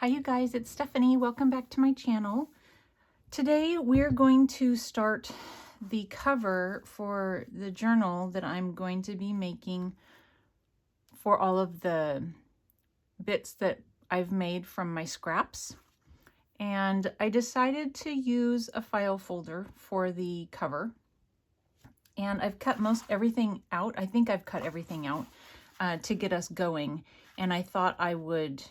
Hi you guys, it's Stephanie. Welcome back to my channel. Today we're going to start the cover for the journal that I'm going to be making for all of the bits that I've made from my scraps. And I decided to use a file folder for the cover. And I've cut most everything out. I think I've cut everything out to get us going. And I thought I would,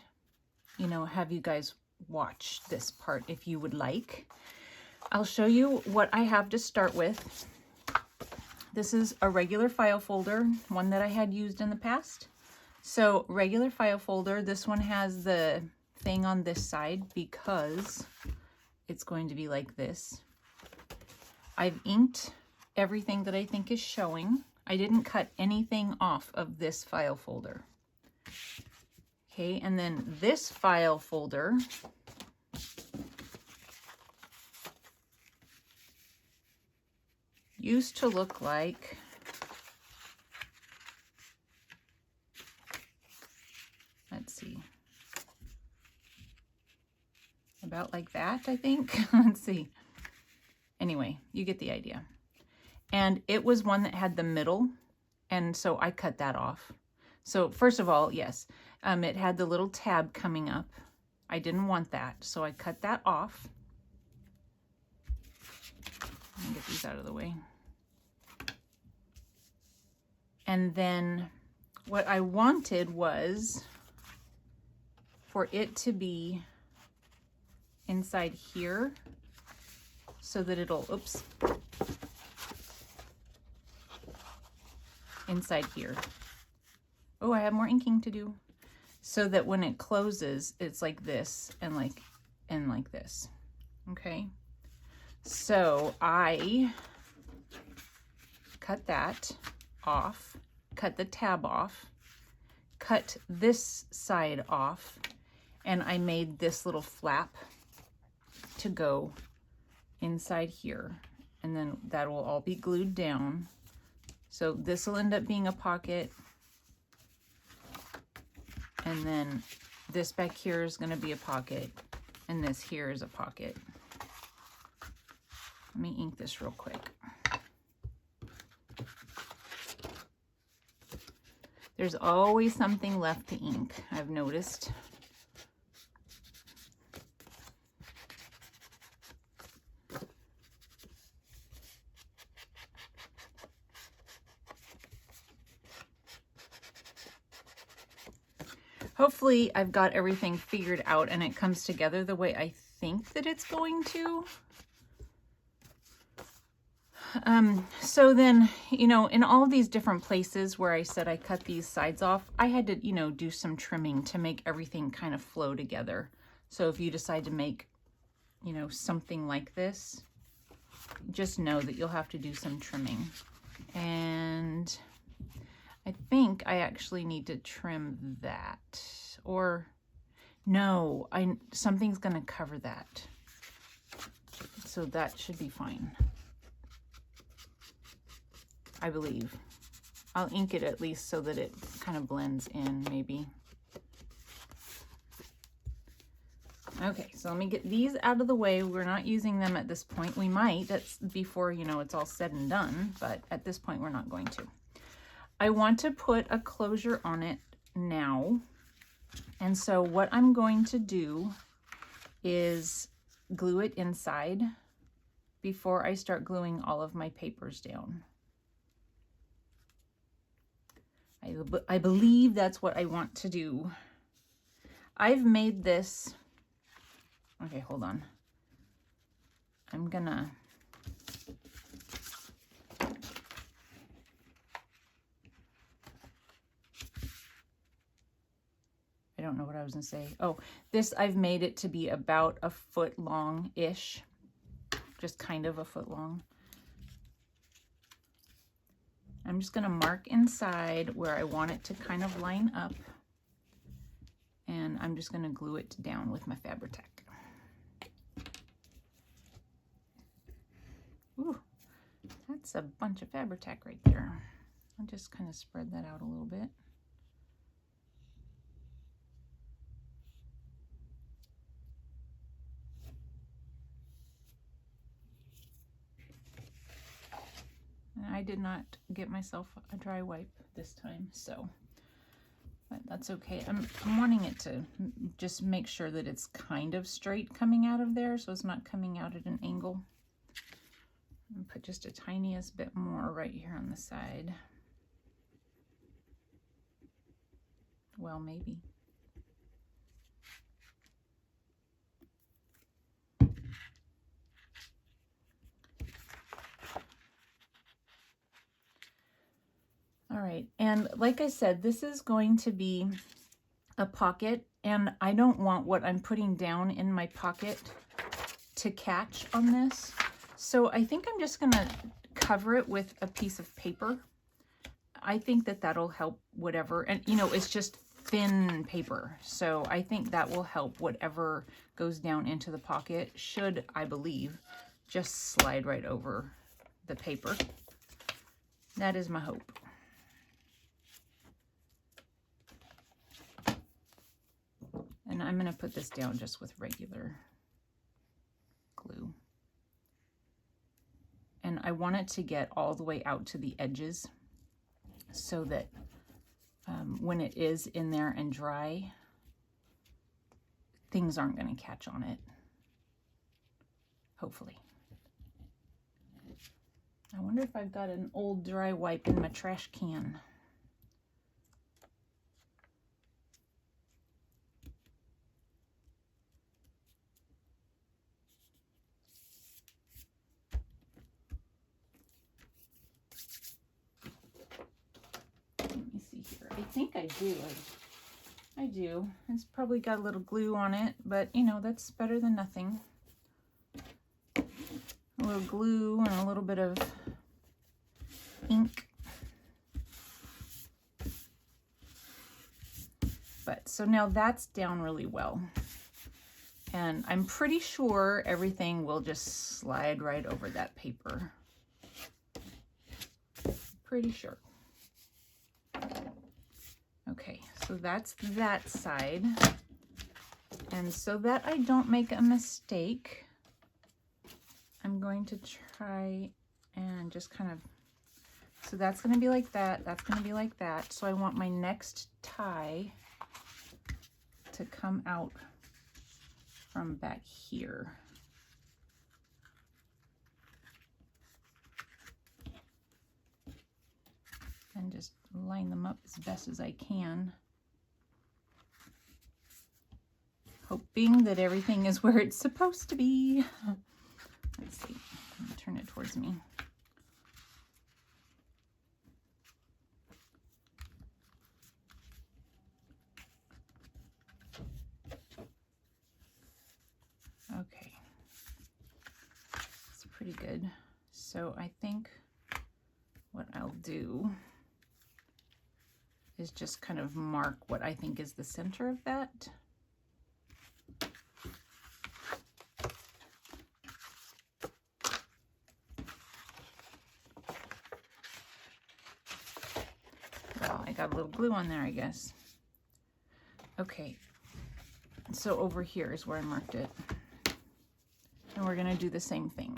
have you guys watch this part if you would like. I'll show you what I have to start with. This is a regular file folder, one that I had used in the past. So regular file folder, this one has the thing on this side because it's going to be like this. I've inked everything that I think is showing. I didn't cut anything off of this file folder. Okay, and then this file folder used to look like about like that, I think. Let's see. Anyway, you get the idea. And it was one that had the middle, and so I cut that off. So first of all, yes, it had the little tab coming up. I didn't want that, so I cut that off. Let me get these out of the way. And then what I wanted was for it to be inside here so that it'll, oops, inside here. Oh, I have more inking to do. So that when it closes, it's like this and like this. Okay. So I cut that off, cut the tab off, cut this side off, and I made this little flap to go inside here. And then that will all be glued down. So this will end up being a pocket. And then this back here is going to be a pocket. And this here is a pocket. Let me ink this real quick. There's always something left to ink, I've noticed. Hopefully I've got everything figured out and it comes together the way I think that it's going to. So then, in all of these different places where I said I cut these sides off, I had to, do some trimming to make everything kind of flow together. So if you decide to make, something like this, just know that you'll have to do some trimming. And I think I actually need to trim that, or no, something's going to cover that. So that should be fine. I believe. I'll ink it at least so that it kind of blends in, maybe. Okay, so let me get these out of the way. We're not using them at this point. We might, that's before, it's all said and done, but at this point we're not going to. I want to put a closure on it now. And so what I'm going to do is glue it inside before I start gluing all of my papers down. I believe that's what I want to do. I've made this, okay, hold on. I'm gonna, I don't know what I was gonna say. Oh, this, I've made it to be about a foot long-ish, just kind of a foot long. I'm just going to mark inside where I want it to kind of line up, and I'm just going to glue it down with my Fabri-Tac. Ooh, that's a bunch of Fabri-Tac right there. I'll just kind of spread that out a little bit. I did not get myself a dry wipe this time, so but that's okay. I'm wanting it to just make sure that it's kind of straight coming out of there, so it's not coming out at an angle. And put just a tiniest bit more right here on the side. Well, maybe. All right, and like I said, this is going to be a pocket, and I don't want what I'm putting down in my pocket to catch on this. So I think I'm just gonna cover it with a piece of paper. I think that that'll help whatever, and you know, it's just thin paper. So I think that will help whatever goes down into the pocket, should, I believe, just slide right over the paper. That is my hope. And I'm gonna put this down just with regular glue. And I want it to get all the way out to the edges so that when it is in there and dry, things aren't going to catch on it, hopefully. I wonder if I've got an old dry wipe in my trash can. I think I do. I do. It's probably got a little glue on it, but you know, that's better than nothing. A little glue and a little bit of ink. But so now that's down really well. And I'm pretty sure everything will just slide right over that paper. Pretty sure. Okay, so that's that side. And so that I don't make a mistake, I'm going to try and just kind of, so that's going to be like that, that's going to be like that. So I want my next tie to come out from back here. And just line them up as best as I can, hoping that everything is where it's supposed to be. Let's see, I'm gonna turn it towards me. Okay, it's pretty good. So I think what I'll do is just kind of mark what I think is the center of that. Well, I got a little glue on there, I guess. Okay, so over here is where I marked it. And we're gonna do the same thing.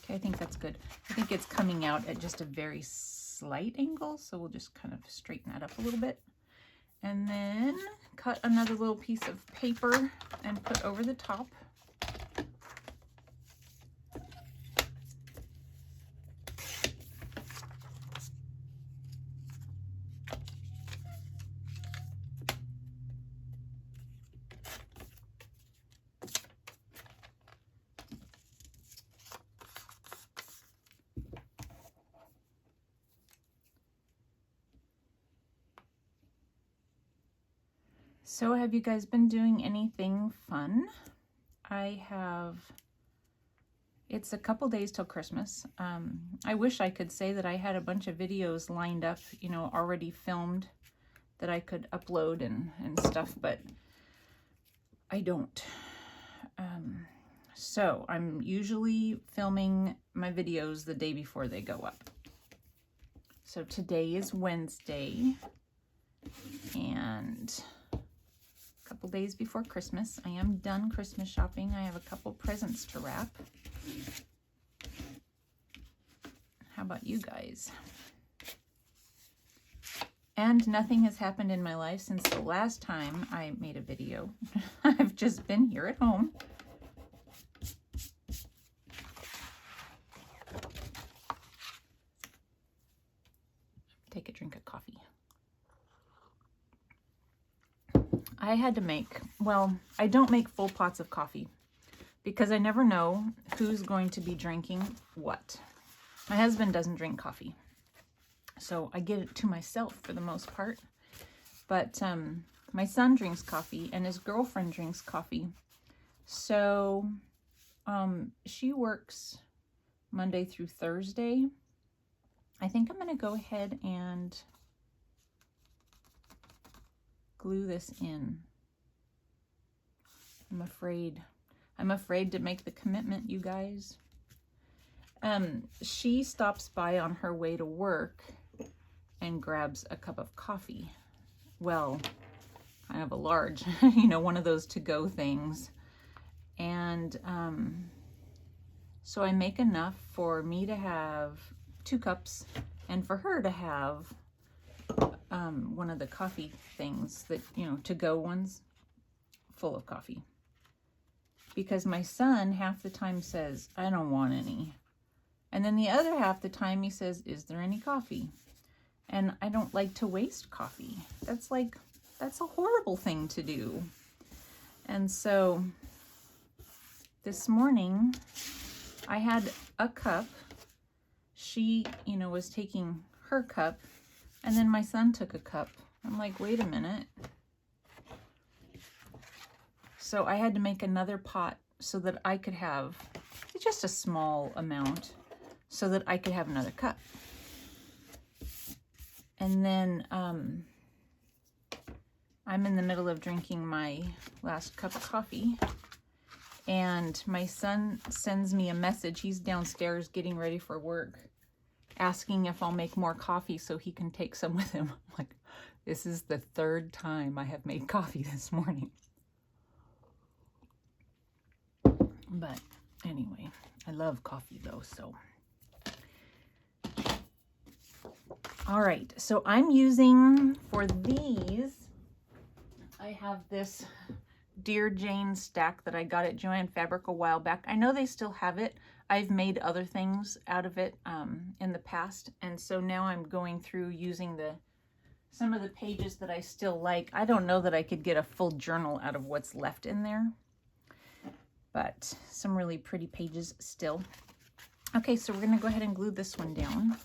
I think that's good. I think it's coming out at just a very slight angle, so we'll just kind of straighten that up a little bit. And then cut another little piece of paper and put over the top. So have you guys been doing anything fun? I have. It's a couple days till Christmas. I wish I could say that I had a bunch of videos lined up, you know, already filmed that I could upload and stuff, but I don't. So I'm usually filming my videos the day before they go up. So today is Wednesday, and a couple days before Christmas. I am done Christmas shopping. I have a couple presents to wrap. How about you guys? And nothing has happened in my life since the last time I made a video. I've just been here at home. Take a drink of coffee. I had to make, well, I don't make full pots of coffee because I never know who's going to be drinking what. My husband doesn't drink coffee, so I get it to myself for the most part. But my son drinks coffee and his girlfriend drinks coffee. So she works Monday through Thursday. I think I'm going to go ahead and glue this in. I'm afraid to make the commitment, you guys. She stops by on her way to work and grabs a cup of coffee. Well, kind of a large, you know, one of those to-go things. And so I make enough for me to have 2 cups and for her to have one of the coffee things that, you know, to-go ones full of coffee. Because my son half the time says, I don't want any. And then the other half the time he says, is there any coffee? And I don't like to waste coffee. That's a horrible thing to do. And so this morning I had a cup. She, you know, was taking her cup, and then my son took a cup. I'm like, wait a minute. So I had to make another pot so that I could have just a small amount so that I could have another cup. And then I'm in the middle of drinking my last cup of coffee, and my son sends me a message. He's downstairs getting ready for work, asking if I'll make more coffee so he can take some with him. I'm like, this is the 3rd time I have made coffee this morning. But anyway, I love coffee though, so. All right, so I'm using, for these, I have this Dear Jane stack that I got at Joann Fabric a while back. I know they still have it. I've made other things out of it in the past, and so now I'm going through using some of the pages that I still like. I don't know that I could get a full journal out of what's left in there, but some really pretty pages still. Okay, so we're going to go ahead and glue this one down.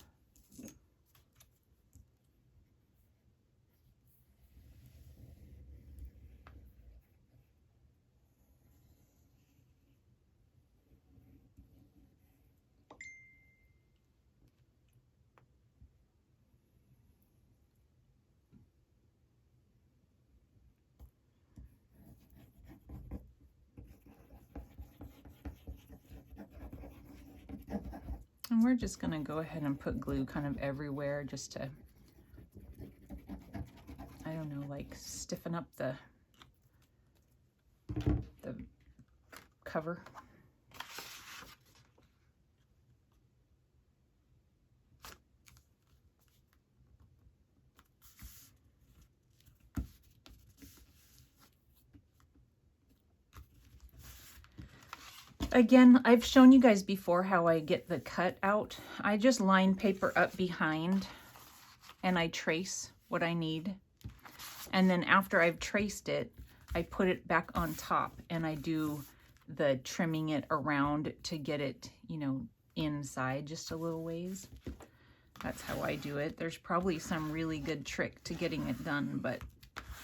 And we're just going to go ahead and put glue kind of everywhere just to, I don't know, like stiffen up the cover. Again, I've shown you guys before how I get the cut out. I just line paper up behind and I trace what I need. And then after I've traced it, I put it back on top and I do the trimming it around to get it, you know, inside just a little ways. That's how I do it. There's probably some really good trick to getting it done, but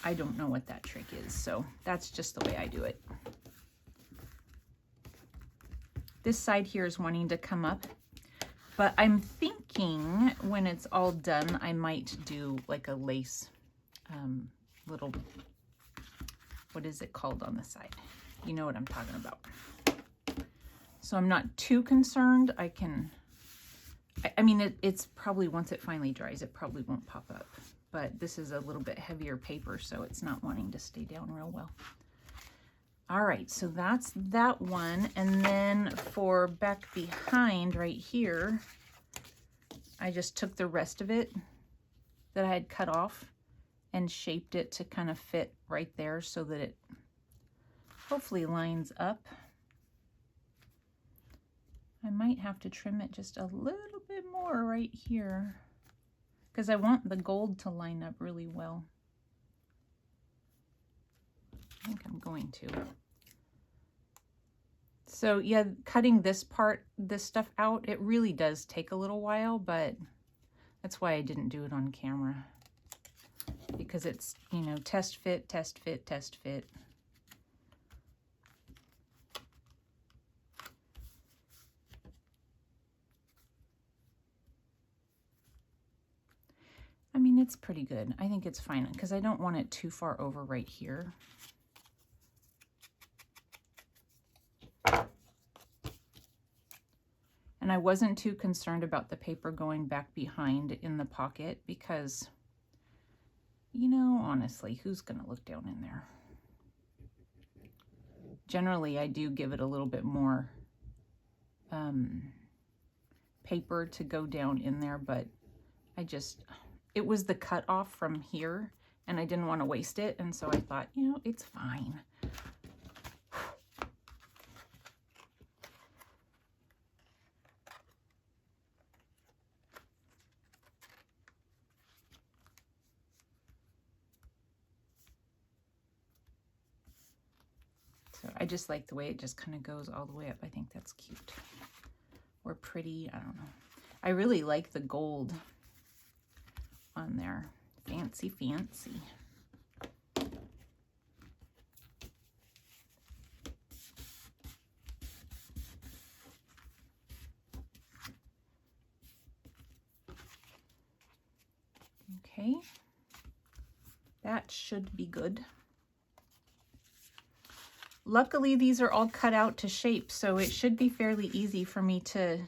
I don't know what that trick is. So that's just the way I do it. This side here is wanting to come up, but I'm thinking when it's all done, I might do like a lace little, what is it called on the side? You know what I'm talking about. So I'm not too concerned. I mean, it's probably, once it finally dries, it probably won't pop up. But this is a little bit heavier paper, so it's not wanting to stay down real well. All right, so that's that one. And then for back behind right here, I just took the rest of it that I had cut off and shaped it to kind of fit right there so that it hopefully lines up. I might have to trim it just a little bit more right here because I want the gold to line up really well. I think I'm going to. So yeah, cutting this stuff out, it really does take a little while, but that's why I didn't do it on camera. Because it's, you know, test fit, test fit, test fit. I mean, it's pretty good. I think it's fine because I don't want it too far over right here. And I wasn't too concerned about the paper going back behind in the pocket because, you know, honestly, who's going to look down in there? Generally, I do give it a little bit more paper to go down in there, but it was the cut off from here and I didn't want to waste it. And so I thought, you know, it's fine. So I just like the way it just kind of goes all the way up. I think that's cute or pretty. I don't know. I really like the gold on there. Fancy, fancy. Okay, that should be good. Luckily, these are all cut out to shape, so it should be fairly easy for me to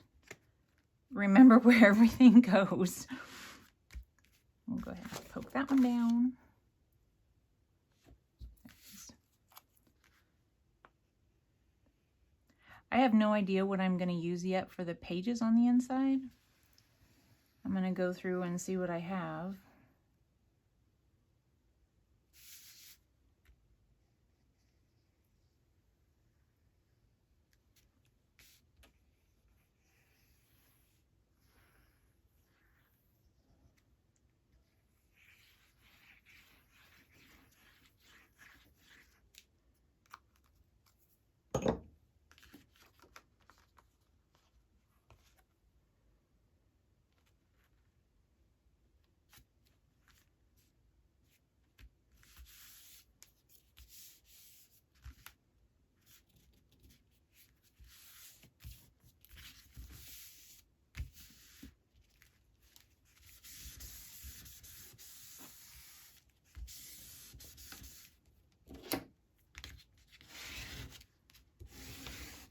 remember where everything goes. We'll go ahead and poke that one down. I have no idea what I'm going to use yet for the pages on the inside. I'm going to go through and see what I have.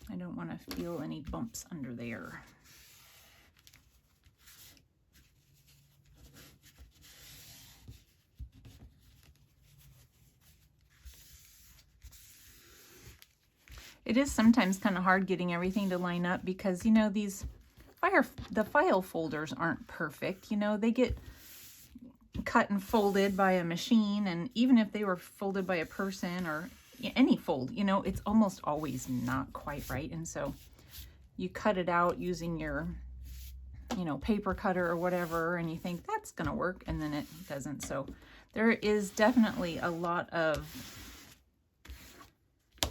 I don't want to feel any bumps under there. It is sometimes kind of hard getting everything to line up because, you know, the file folders aren't perfect. You know, they get cut and folded by a machine, and even if they were folded by a person or any fold, you know, it's almost always not quite right. And so you cut it out using your, you know, paper cutter or whatever, and you think that's gonna work, and then it doesn't. So there is definitely a lot of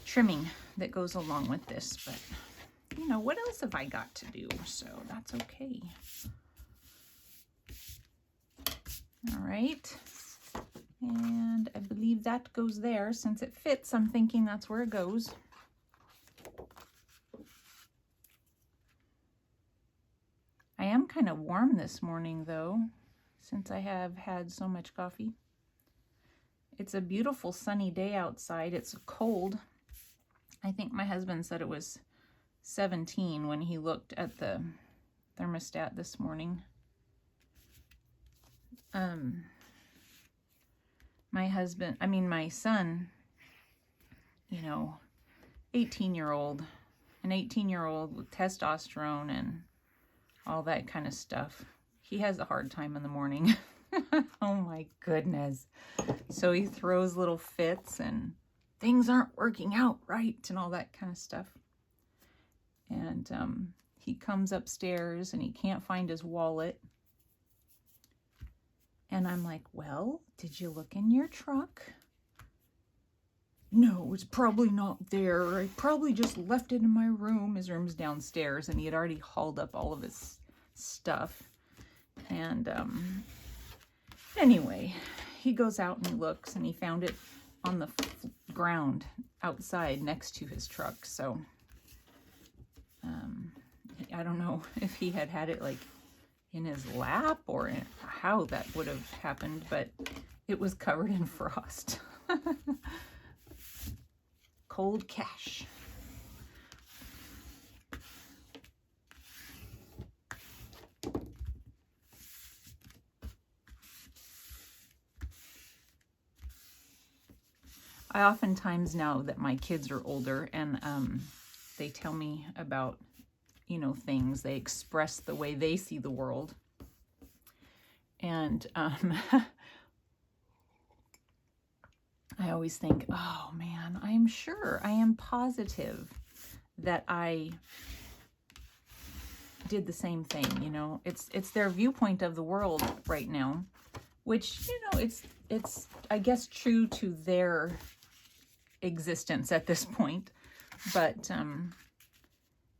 trimming that goes along with this, but you know, what else have I got to do? So that's okay. All right, and I believe that goes there. Since it fits, I'm thinking that's where it goes. I am kind of warm this morning though, since I have had so much coffee. It's a beautiful sunny day outside. It's cold. I think my husband said it was 17 when he looked at the thermostat this morning. My son, 18-year-old, an 18-year-old with testosterone and all that kind of stuff. He has a hard time in the morning. Oh my goodness. So he throws little fits and things aren't working out right and all that kind of stuff. And he comes upstairs and he can't find his wallet. And I'm like, well, did you look in your truck? No, it's probably not there. I probably just left it in my room. His room's downstairs, and he had already hauled up all of his stuff. And anyway, he goes out and he looks, and he found it on the ground outside next to his truck. So I don't know if he had it like in his lap or how that would have happened, but it was covered in frost. Cold cash. I oftentimes, now that my kids are older and they tell me about, things, they express the way they see the world. And I always think, oh man, I am positive that I did the same thing. It's their viewpoint of the world right now, which, it's I guess true to their existence at this point, but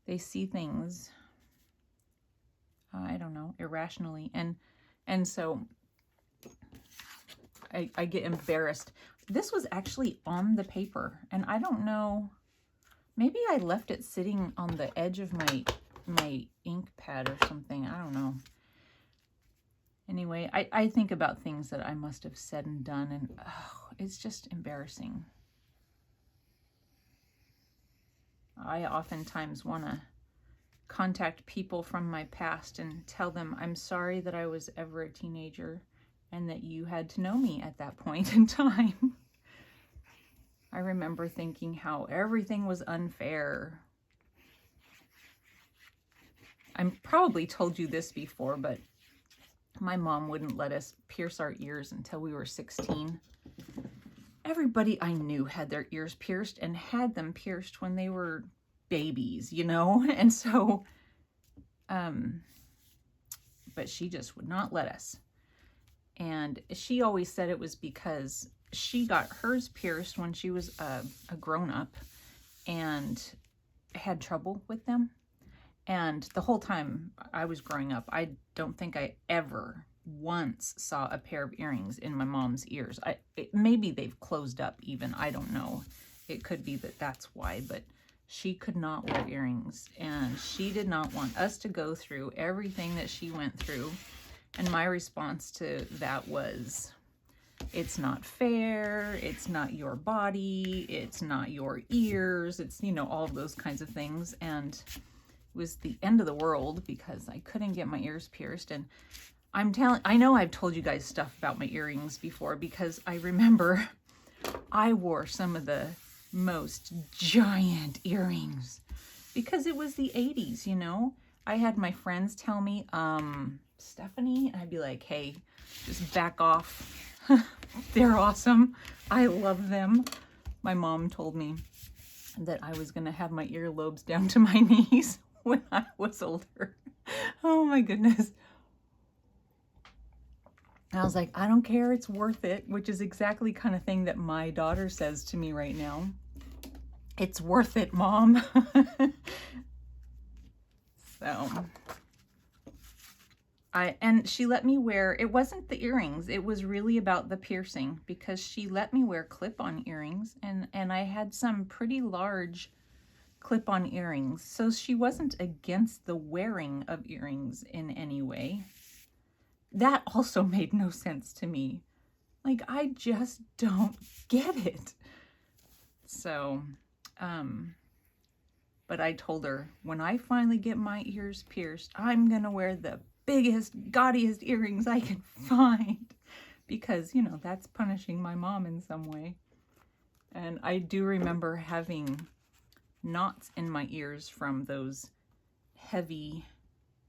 they see things, I don't know, irrationally, and so I get embarrassed. This was actually on the paper, and I don't know, maybe I left it sitting on the edge of my ink pad or something. I don't know. Anyway, I think about things that I must have said and done, and it's just embarrassing. I oftentimes want to contact people from my past and tell them I'm sorry that I was ever a teenager and that you had to know me at that point in time. I remember thinking how everything was unfair. I probably told you this before, but my mom wouldn't let us pierce our ears until we were 16. Everybody I knew had their ears pierced and had them pierced when they were babies, and so, but she just would not let us. And she always said it was because she got hers pierced when she was a grown-up and had trouble with them. And the whole time I was growing up, I don't think I ever once saw a pair of earrings in my mom's ears. Maybe they've closed up even. I don't know. It could be that that's why, but she could not wear earrings, and she did not want us to go through everything that she went through. And my response to that was, it's not fair. It's not your body. It's not your ears. It's, all of those kinds of things. And it was the end of the world because I couldn't get my ears pierced. And I know I've told you guys stuff about my earrings before, because I remember I wore some of the most giant earrings because it was the 80s, I had my friends tell me, Stephanie, and I'd be like, hey, just back off. They're awesome. I love them. My mom told me that I was going to have my earlobes down to my knees when I was older. Oh my goodness. I was like, I don't care, it's worth it, which is exactly the kind of thing that my daughter says to me right now. It's worth it, Mom. So, and she let me wear, it wasn't the earrings, it was really about the piercing, because she let me wear clip-on earrings, and I had some pretty large clip-on earrings, so she wasn't against the wearing of earrings in any way. That also made no sense to me. Like, I just don't get it. So, but I told her, when I finally get my ears pierced, I'm gonna wear the biggest, gaudiest earrings I can find. Because, you know, that's punishing my mom in some way. And I do remember having knots in my ears from those heavy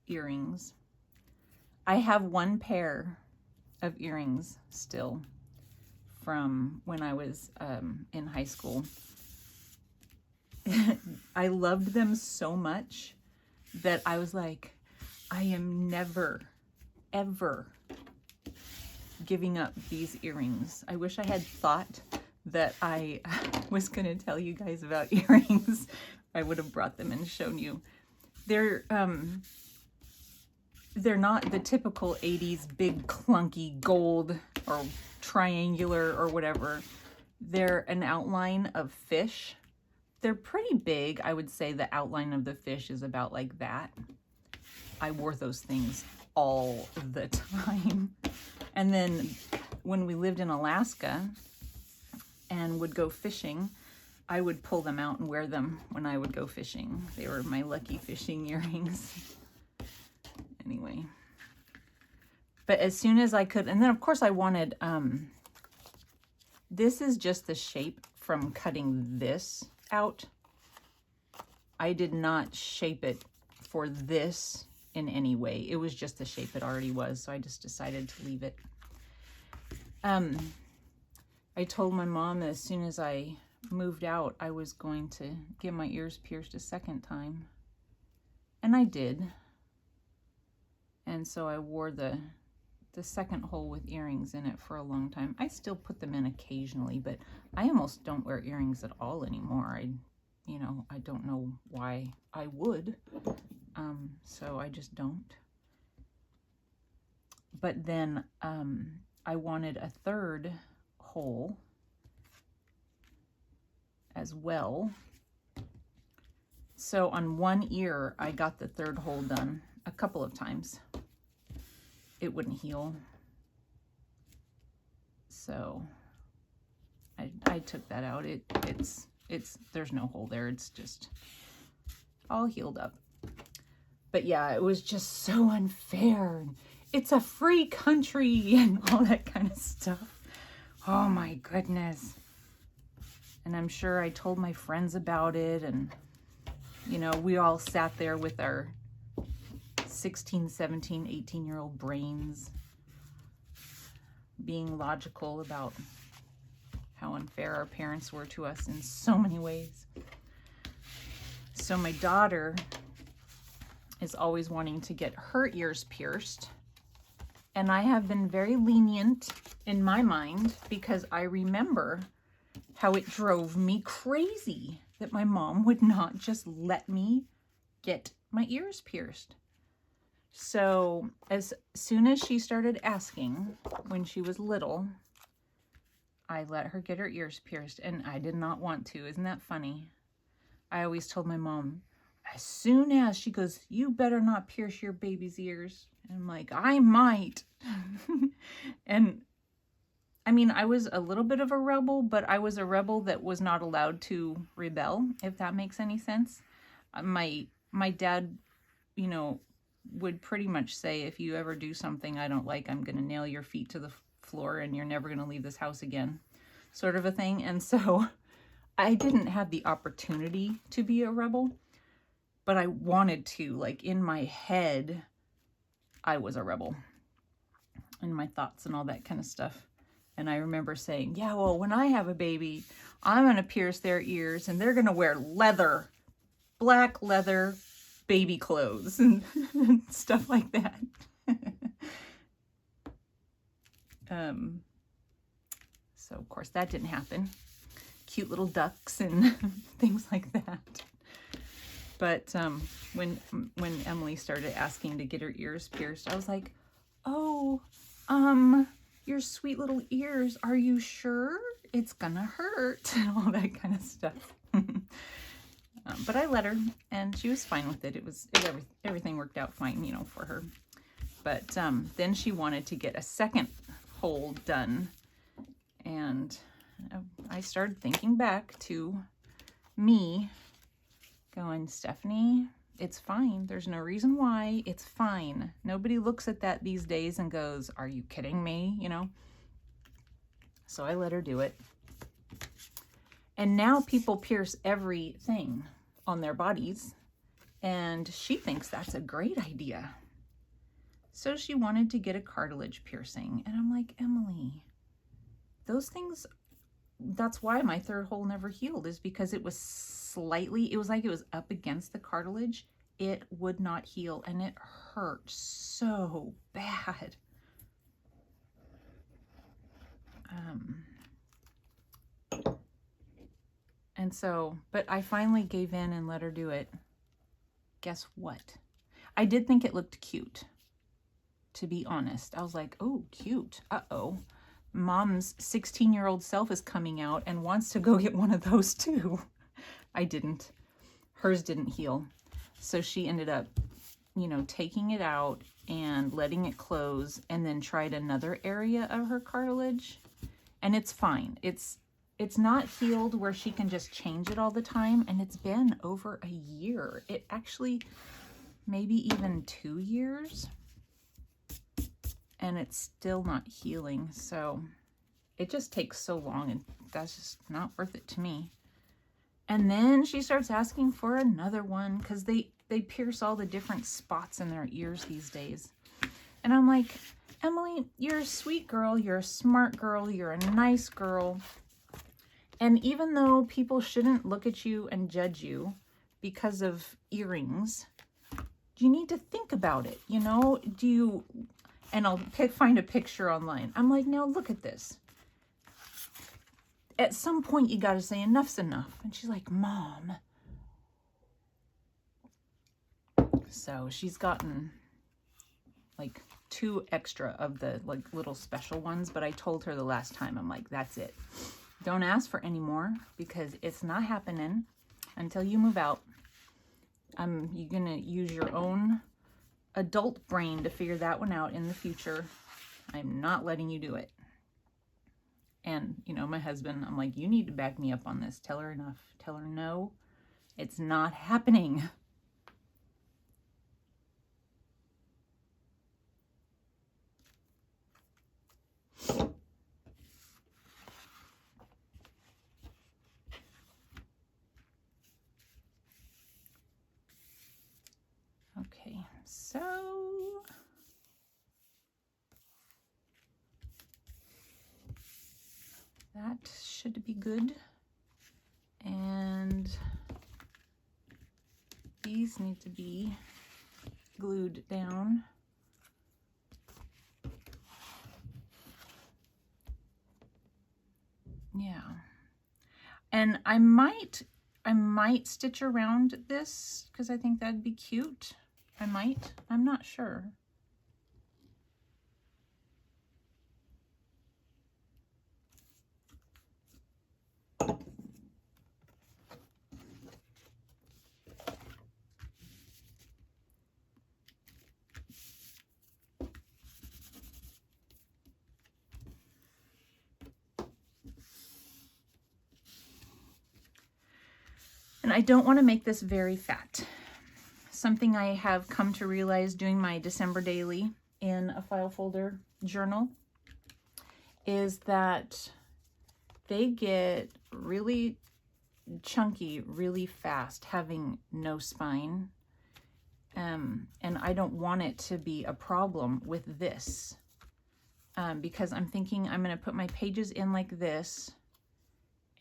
earrings. I have one pair of earrings still from when I was in high school. I loved them so much that I was like, I am never, ever giving up these earrings. I wish I had thought that I was going to tell you guys about earrings. I would have brought them and shown you. They're not the typical 80s big clunky gold or triangular or whatever. They're an outline of fish. They're pretty big. I would say the outline of the fish is about like that. I wore those things all the time. And then when we lived in Alaska and would go fishing, I would pull them out and wear them when I would go fishing. They were my lucky fishing earrings. Anyway. But as soon as I could, and then of course I wanted, this is just the shape from cutting this out. I did not shape it for this in any way. It was just the shape it already was, so I just decided to leave it. I told my mom as soon as I moved out, I was going to get my ears pierced a second time. And I did. And so I wore the second hole with earrings in it for a long time. I still put them in occasionally, but I almost don't wear earrings at all anymore. I don't know why I would. So I just don't. But then I wanted a third hole as well. So on one ear, I got the third hole done a couple of times. It wouldn't heal. So I took that out. There's no hole there. It's just all healed up. But yeah, it was just so unfair. It's a free country and all that kind of stuff. Oh my goodness. And I'm sure I told my friends about it, and you know, we all sat there with our 16, 17, 18-year-old brains being logical about how unfair our parents were to us in so many ways. So my daughter is always wanting to get her ears pierced, and I have been very lenient in my mind because I remember how it drove me crazy that my mom would not just let me get my ears pierced. So as soon as she started asking when she was little, I let her get her ears pierced, and I did not want to. Isn't that funny? I always told my mom, as soon as she goes, you better not pierce your baby's ears. And I'm like, I might. And I mean, I was a little bit of a rebel, but I was a rebel that was not allowed to rebel, if that makes any sense. My dad, you know, would pretty much say, if you ever do something I don't like, I'm going to nail your feet to the floor and you're never going to leave this house again, sort of a thing. And so I didn't have the opportunity to be a rebel, but I wanted to. Like, in my head, I was a rebel, in my thoughts and all that kind of stuff. And I remember saying, yeah, well, when I have a baby, I'm going to pierce their ears and they're going to wear leather, black leather baby clothes and stuff like that. So of course that didn't happen. Cute little ducks and things like that. But when Emily started asking to get her ears pierced, I was like, oh, your sweet little ears, are you sure? It's gonna hurt, and all that kind of stuff. But I let her, and she was fine with it. Everything worked out fine, you know, for her. But then she wanted to get a second hole done, And I started thinking back to me going, Stephanie, it's fine. There's no reason why. It's fine. Nobody looks at that these days and goes, are you kidding me? You know? So I let her do it. And now people pierce everything on their bodies. And she thinks that's a great idea. So she wanted to get a cartilage piercing. And I'm like, Emily, those things, that's why my third hole never healed, is because it was slightly, it was like it was up against the cartilage. It would not heal and it hurt so bad. And so, but I finally gave in and let her do it. Guess what? I did think it looked cute, to be honest. I was like, oh, cute. Uh-oh. Mom's 16-year-old self is coming out and wants to go get one of those too. I didn't. Hers didn't heal. So she ended up, you know, taking it out and letting it close, and then tried another area of her cartilage. And it's fine. It's not healed where she can just change it all the time. And it's been over a year. It actually, maybe even 2 years. And it's still not healing. So it just takes so long, and that's just not worth it to me. And then she starts asking for another one because they pierce all the different spots in their ears these days. And I'm like, Emily, you're a sweet girl. You're a smart girl. You're a nice girl. And even though people shouldn't look at you and judge you because of earrings, you need to think about it. You know, and I'll find a picture online. I'm like, now look at this. At some point, you got to say enough's enough. And she's like, Mom. So she's gotten like 2 extra of the like little special ones. But I told her the last time, I'm like, that's it. Don't ask for any more because it's not happening until you move out. You're going to use your own adult brain to figure that one out in the future. I'm not letting you do it. And, you know, my husband, I'm like, you need to back me up on this. Tell her enough. Tell her no, it's not happening. Okay, so that should be good. And these need to be glued down. Yeah. And I might stitch around this because I think that'd be cute. I might. I'm not sure. And I don't want to make this very fat. Something I have come to realize doing my December daily in a file folder journal is that they get really chunky really fast having no spine. And I don't want it to be a problem with this because I'm thinking I'm going to put my pages in like this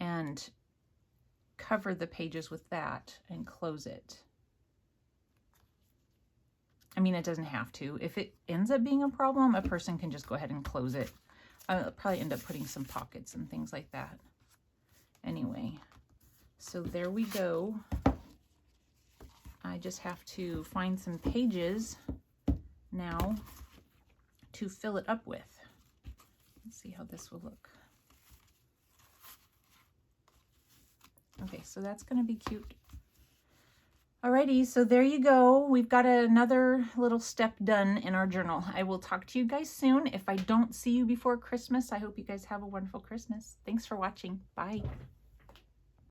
and cover the pages with that and close it. I mean, it doesn't have to. If it ends up being a problem, a person can just go ahead and close it. I'll probably end up putting some pockets and things like that. Anyway, so there we go. I just have to find some pages now to fill it up with. Let's see how this will look. Okay, so that's going to be cute. Alrighty, so there you go. We've got another little step done in our journal. I will talk to you guys soon. If I don't see you before Christmas, I hope you guys have a wonderful Christmas. Thanks for watching. Bye.